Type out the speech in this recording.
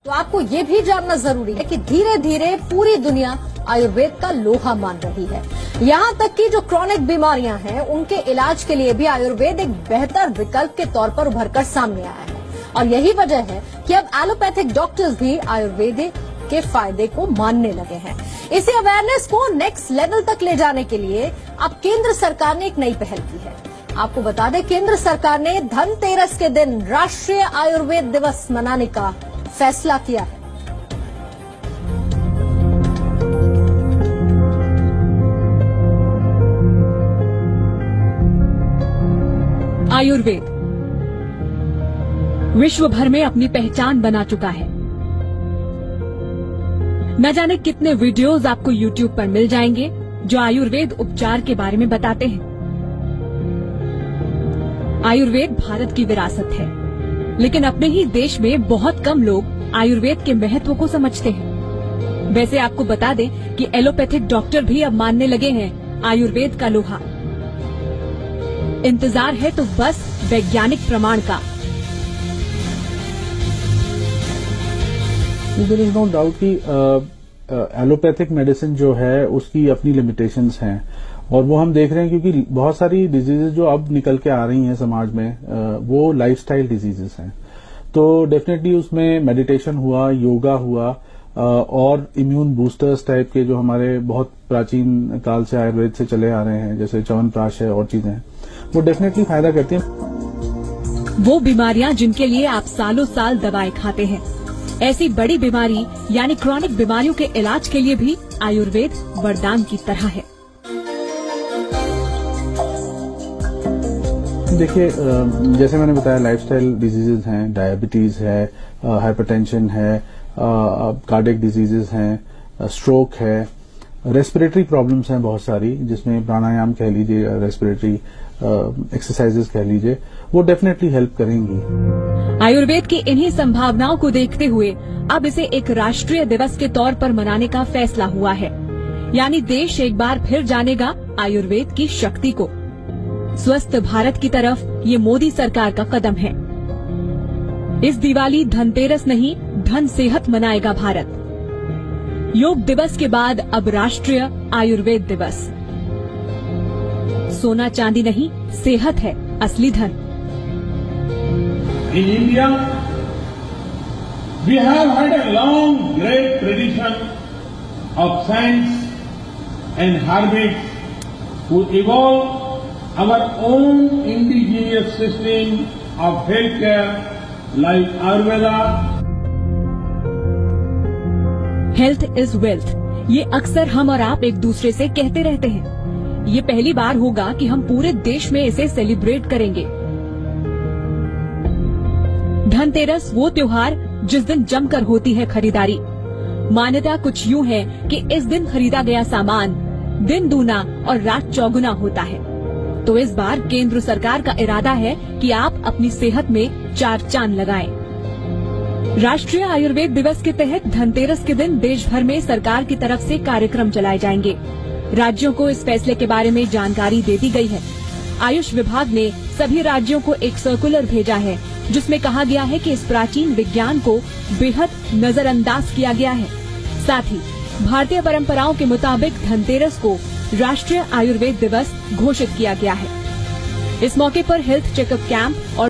तो आपको ये भी जानना जरूरी है कि धीरे धीरे पूरी दुनिया आयुर्वेद का लोहा मान रही है। यहाँ तक कि जो क्रॉनिक बीमारियां हैं उनके इलाज के लिए भी आयुर्वेद एक बेहतर विकल्प के तौर पर उभरकर सामने आया है। और यही वजह है कि अब एलोपैथिक डॉक्टर्स भी आयुर्वेद के फायदे को मानने लगे हैं। इसी अवेयरनेस को नेक्स्ट लेवल तक ले जाने के लिए अब केंद्र सरकार ने एक नई पहल की है। आपको बता दें, केंद्र सरकार ने धनतेरस के दिन राष्ट्रीय आयुर्वेद दिवस मनाने का फैसला किया है। आयुर्वेद विश्व भर में अपनी पहचान बना चुका है। न जाने कितने वीडियोस आपको YouTube पर मिल जाएंगे जो आयुर्वेद उपचार के बारे में बताते हैं। आयुर्वेद भारत की विरासत है, लेकिन अपने ही देश में बहुत कम लोग आयुर्वेद के महत्व को समझते हैं। वैसे आपको बता दें कि एलोपैथिक डॉक्टर भी अब मानने लगे हैं आयुर्वेद का लोहा। इंतजार है तो बस वैज्ञानिक प्रमाण का। देयर इज नो डाउट कि एलोपैथिक मेडिसिन जो है उसकी अपनी लिमिटेशंस हैं, और वो हम देख रहे हैं क्योंकि बहुत सारी डिजीजेज जो अब निकल के आ रही हैं समाज में वो लाइफस्टाइल डिजीजेस हैं। तो डेफिनेटली उसमें मेडिटेशन हुआ, योगा हुआ और इम्यून बूस्टर्स टाइप के जो हमारे बहुत प्राचीन काल से आयुर्वेद से चले आ रहे हैं, जैसे च्यवनप्राश है और चीजें हैं, वो डेफिनेटली फायदा करती हैं। वो बीमारियां जिनके लिए आप सालों साल दवाएं खाते हैं, ऐसी बड़ी बीमारी यानी क्रॉनिक बीमारियों के इलाज के लिए भी आयुर्वेद वरदान की तरह है। देखिए, जैसे मैंने बताया, लाइफस्टाइल डिजीजेज हैं, डायबिटीज है, हाइपरटेंशन है, कार्डियक डिजीजेस हैं, स्ट्रोक है, रेस्पिरेटरी प्रॉब्लम्स हैं बहुत सारी, जिसमें प्राणायाम कह लीजिए, रेस्पिरेटरी एक्सरसाइजेज कह लीजिए, वो डेफिनेटली हेल्प करेंगी। आयुर्वेद की इन्हीं संभावनाओं को देखते हुए अब इसे एक राष्ट्रीय दिवस के तौर पर मनाने का फैसला हुआ है। यानी देश एक बार फिर जानेगा आयुर्वेद की शक्ति को। स्वस्थ भारत की तरफ ये मोदी सरकार का कदम है। इस दिवाली धनतेरस नहीं, धन सेहत मनाएगा भारत। योग दिवस के बाद अब राष्ट्रीय आयुर्वेद दिवस। सोना चांदी नहीं, सेहत है असली धन। In India, we have had a long, great tradition of science and habits to evolve our own indigenous system of healthcare like Ayurveda. Health is wealth, ये अक्सर हम और आप एक दूसरे से कहते रहते हैं। ये पहली बार होगा कि हम पूरे देश में इसे सेलिब्रेट करेंगे। धनतेरस वो त्योहार जिस दिन जमकर होती है खरीदारी। मान्यता कुछ यूं है कि इस दिन खरीदा गया सामान दिन दूना और रात चौगुना होता है। तो इस बार केंद्र सरकार का इरादा है कि आप अपनी सेहत में 4 चांद लगाएं। राष्ट्रीय आयुर्वेद दिवस के तहत धनतेरस के दिन देश भर में सरकार की तरफ से कार्यक्रम चलाए जाएंगे। राज्यों को इस फैसले के बारे में जानकारी दे दी गई है। आयुष विभाग ने सभी राज्यों को एक सर्कुलर भेजा है, जिसमें कहा गया है कि इस प्राचीन विज्ञान को बेहद नजरअंदाज किया गया है। साथ ही भारतीय परंपराओं के मुताबिक धनतेरस को राष्ट्रीय आयुर्वेद दिवस घोषित किया गया है। इस मौके पर हेल्थ चेकअप कैंप और